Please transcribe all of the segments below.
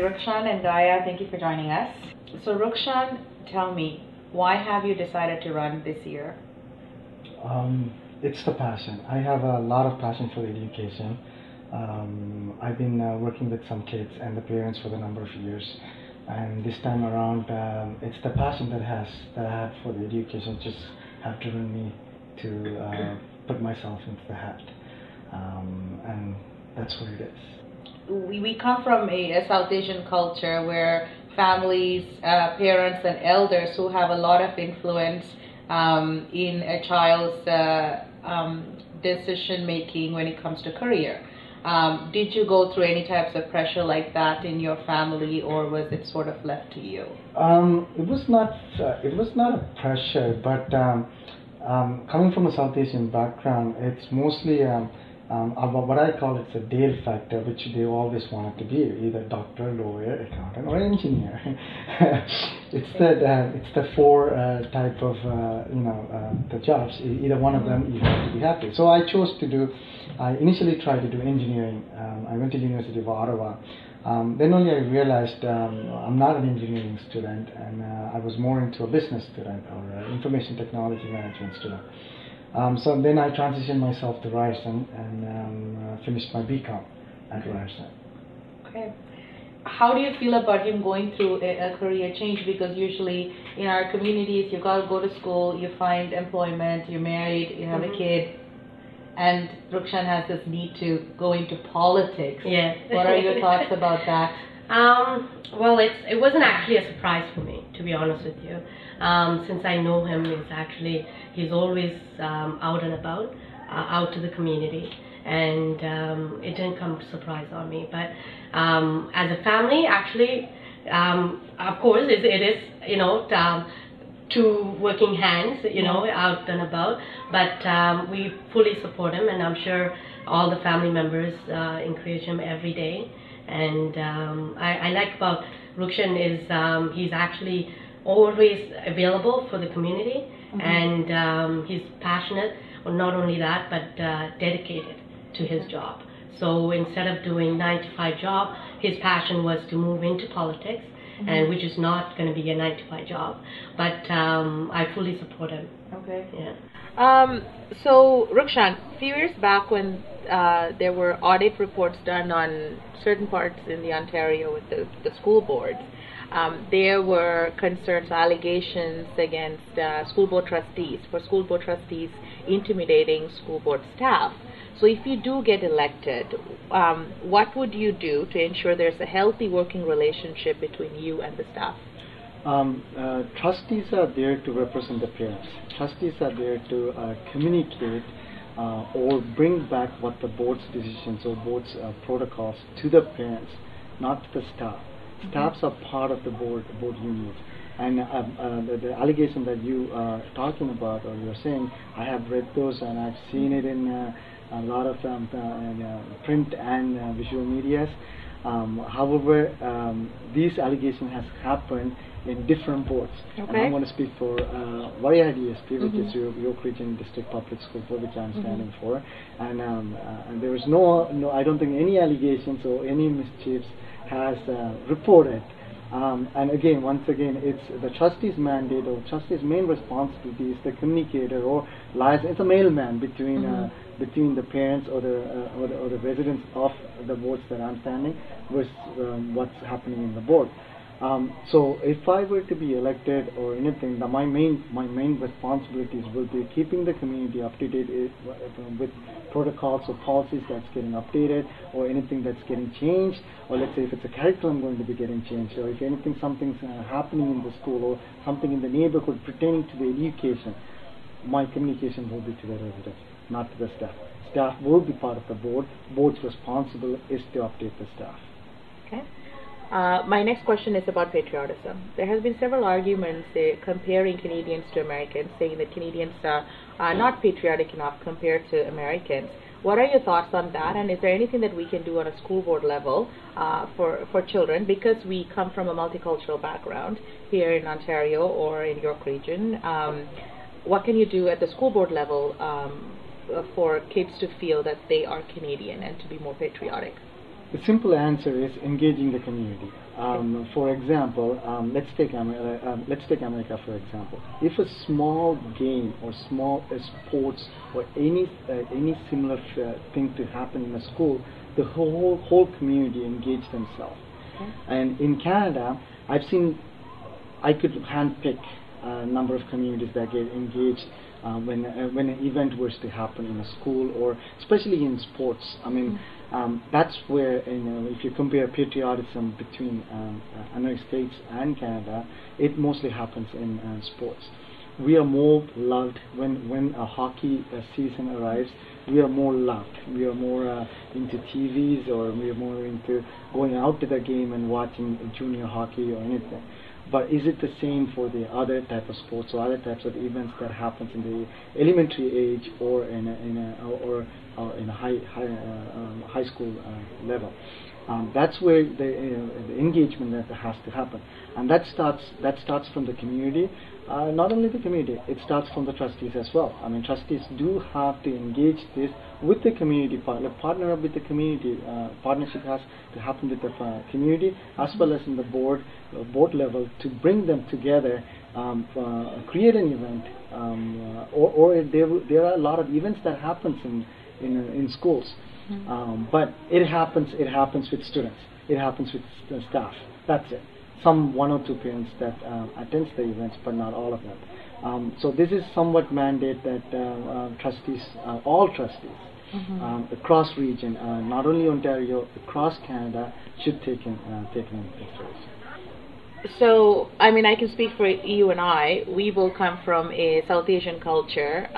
Rukshan and Gaia, thank you for joining us. So Rukshan, tell me, why have you decided to run this year? It's the passion. I have a lot of passion for education. I've been working with some kids and the parents for the number of years, and this time around, it's the passion that I have for the education just have driven me to put myself into the hat, and that's what it is. We come from a South Asian culture where families, parents and elders who have a lot of influence in a child's decision making when it comes to career. Did you go through any types of pressure like that in your family, or was it sort of left to you? It was not a pressure, but coming from a South Asian background, it's mostly what I call it's a Dale factor, which they always wanted to be, either doctor, lawyer, accountant, or engineer. It's the four type of the jobs. Either one of them, you have to be happy. So I chose to do. I initially tried to do engineering. I went to University of Ottawa. Then only I realized I'm not an engineering student, and I was more into a business student or information technology management student. So then I transitioned myself to Ryerson and finished my BCom at Ryerson. Okay. How do you feel about him going through a career change? Because usually in our communities, you got to go to school, you find employment, you're married, you have a kid, and Rukshan has this need to go into politics. Yeah. What are your thoughts about that? Well, it wasn't actually a surprise for me, to be honest with you. Since I know him, he's always out and about, out to the community, and it didn't come to surprise on me. But as a family, actually, of course, it is two working hands, out and about. But we fully support him, and I'm sure all the family members encourage him every day. And I like about Rukshan is he's actually always available for the community, and he's passionate, or not only that, but dedicated to his job. So instead of doing 9-to-5 job, his passion was to move into politics, and which is not going to be a 9-to-5 job. But I fully support him. Okay. Yeah. So Rukshan, a few years back when there were audit reports done on certain parts in the Ontario with the school boards, there were concerns, allegations against school board trustees intimidating school board staff. So if you do get elected, what would you do to ensure there's a healthy working relationship between you and the staff? Trustees are there to represent the parents. Trustees are there to communicate or bring back what the board's decisions or board's protocols to the parents, not to the staff. Staffs are part of the board unit. And the allegation that you are talking about or you're saying, I have read those and I've seen it in a lot of print and visual medias. However, these allegations has happened in different boards. Okay. And I want to speak for Varya DSP, which is York Region District Public School Board, which I'm standing for. And there is no, I don't think any allegations or any mischiefs has reported. And again, once again, it's the trustee's mandate or trustee's main responsibility is the communicator or lies. It's a middleman between between the parents or the residents of the boards that I'm standing with what's happening in the board. So if I were to be elected or anything, my main responsibilities will be keeping the community up to date with protocols or policies that's getting updated, or anything that's getting changed, or let's say if it's a curriculum going to be getting changed, or if something's happening in the school or something in the neighborhood pertaining to the education, my communication will be to the residents, not to the staff. Staff will be part of the board. Board's responsible is to update the staff. Okay. My next question is about patriotism. There has been several arguments comparing Canadians to Americans, saying that Canadians are not patriotic enough compared to Americans. What are your thoughts on that, and is there anything that we can do on a school board level for children, because we come from a multicultural background here in Ontario or in York Region? What can you do at the school board level for kids to feel that they are Canadian and to be more patriotic? The simple answer is engaging the community. For example, let's take America for example. If a small game or small sports or any similar thing to happen in a school, the whole community engage themselves. Okay. And in Canada, I could handpick a number of communities that get engaged when an event was to happen in a school, or especially in sports. I mean, that's where, if you compare patriotism between United States and Canada, it mostly happens in sports. We are more loved when a hockey season arrives. We are more loved. We are more into TVs, or we are more into going out to the game and watching junior hockey or anything. But is it the same for the other type of sports or other types of events that happens in the elementary age, or in a high school level? That's where the engagement that has to happen, and that starts from the community. Not only the community, it starts from the trustees as well. I mean, trustees do have to engage this with the community, partner up with the community. Partnership has to happen with the community as well as in the board level, to bring them together, create an event, or there are a lot of events that happens in schools. But it happens with students, it happens with the staff. That's it. Some one or two parents that attends the events, but not all of them. So this is somewhat mandate that trustees, all trustees, across region, not only Ontario, across Canada, should take in consideration. So, I mean, I can speak for you and I. We will come from a South Asian culture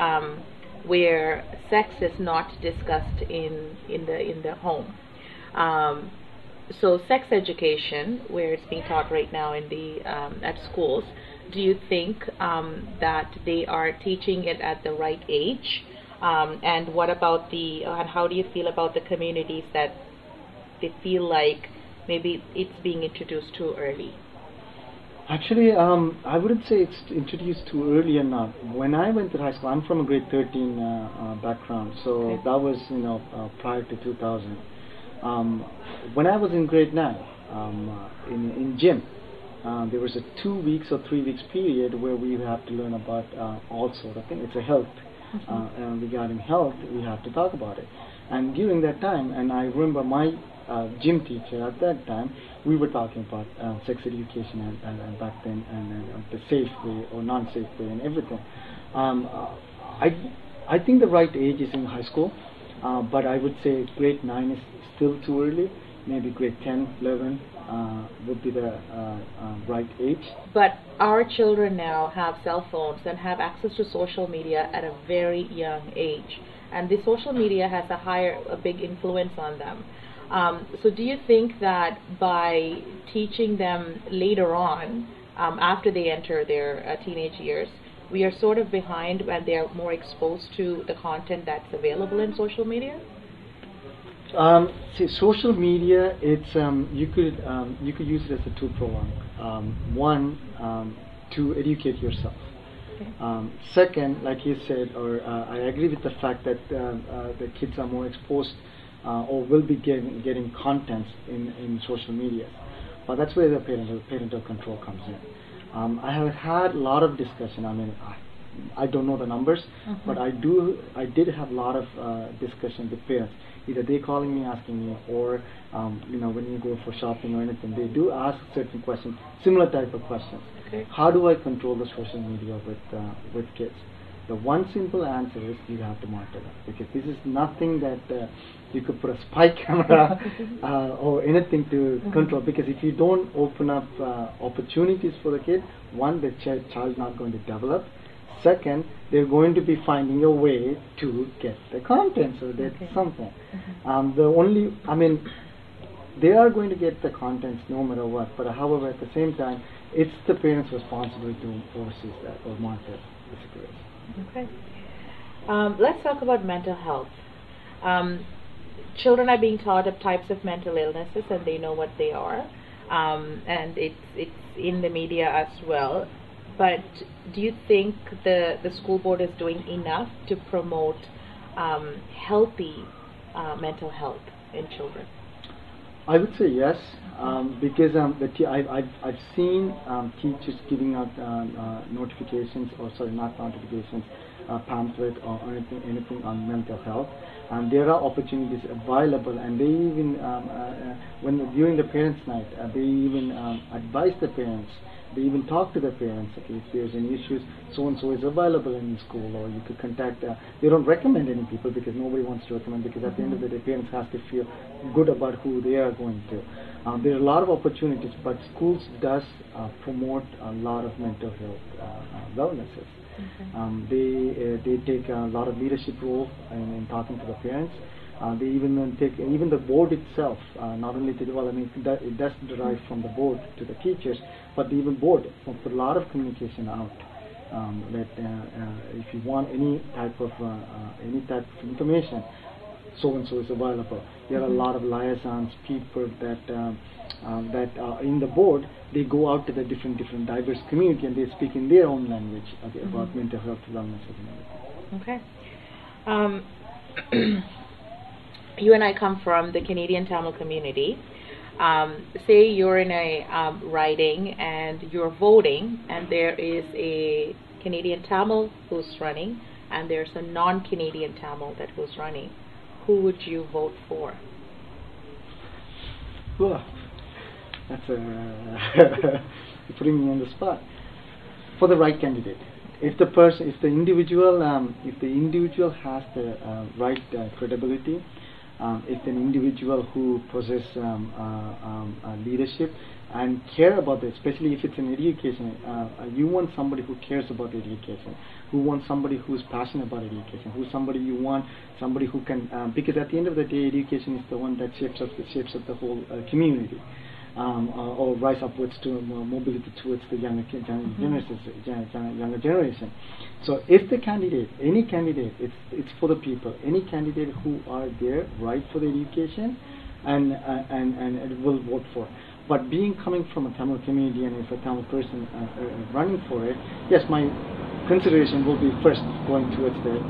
where sex is not discussed in the home. So sex education, where it's being taught right now in the at schools, do you think that they are teaching it at the right age? And what about and how do you feel about the communities that they feel like maybe it's being introduced too early? Actually, I wouldn't say it's introduced too early or not. When I went to high school, I'm from a grade 13 background, so that was prior to 2000. When I was in grade 9, in gym, there was a 2 weeks or 3 weeks period where we have to learn about all sort of things. It's a health. Regarding health, we have to talk about it. And during that time, and I remember my gym teacher at that time, we were talking about sex education and back then, and the safe way or non-safe way and everything. I think the right age is in high school, but I would say grade 9 is still too early. Maybe grade 10, 11 would be the right age. But our children now have cell phones and have access to social media at a very young age, and the social media has a big influence on them. So do you think that by teaching them later on, after they enter their teenage years, we are sort of behind when they are more exposed to the content that's available in social media? See, social media, it's you could use it as a tool for one, to educate yourself. Okay. Second, like you said, or I agree with the fact that the kids are more exposed or will be getting contents in social media. But that's where the parental control comes in. I have had a lot of discussion. I mean, I don't know the numbers, but I did have a lot of discussion with parents. Either they calling me, asking me, or when you go for shopping or anything, they do ask certain questions, similar type of questions. Okay. How do I control the social media with kids? The one simple answer is you have to monitor them, because this is nothing that you could put a spy camera or anything to control. Because if you don't open up opportunities for the kid, one, the child is not going to develop. Second, they're going to be finding a way to get the contents or get something. They are going to get the contents no matter what. But however, at the same time, it's the parents' responsibility to oversee that or monitor the situation. Okay. Let's talk about mental health. Children are being taught of types of mental illnesses, and they know what they are, and it's in the media as well. But do you think the school board is doing enough to promote healthy mental health in children? I would say yes, because I've seen teachers giving out notifications, or sorry, not notifications, pamphlet or anything on mental health, and there are opportunities available, and they even when during the parents' night, they even advise the parents. They even talk to the parents. Okay, if there's any issues, so and so is available in school, or you could contact. They don't recommend any people because nobody wants to recommend, because at the end of the day, parents have to feel good about who they are going to. There are a lot of opportunities, but schools does promote a lot of mental health wellnesses. They take a lot of leadership role in talking to the parents. They even take even the board itself, not only to develop, I mean, it does derive from the board to the teachers, but the even board put a lot of communication out. That if you want any type of information, so and so is available. There are a lot of liaisons, people that are in the board. They go out to the different diverse community, and they speak in their own language about mental health, wellness, and everything. Okay. You and I come from the Canadian Tamil community. Say you're in a riding and you're voting, and there is a Canadian Tamil who's running, and there's a non-Canadian Tamil who's running. Who would you vote for? Well, that's you're putting me on the spot. For the right candidate. If the individual has the right credibility, if an individual who possesses leadership and care about it, especially if it's in education, you want somebody who cares about education, who wants somebody who's passionate about education, somebody who can, because at the end of the day, education is the one that shapes up the whole community. Or rise upwards to mobility towards the younger generation. So if the candidate, any candidate, it's for the people, any candidate who are there right for the education, and will vote for. But coming from a Tamil community, and if a Tamil person running for it, yes, my consideration will be first going towards the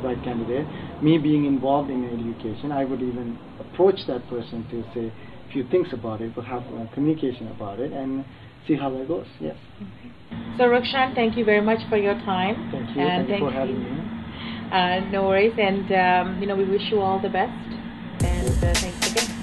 right candidate. Me being involved in education, I would even approach that person to say few things about it, but have communication about it, and see how that goes. Yes. Okay. So Rukshan, thank you very much for your time. Thank you. Thank you for having me. No worries, and we wish you all the best. And thanks again.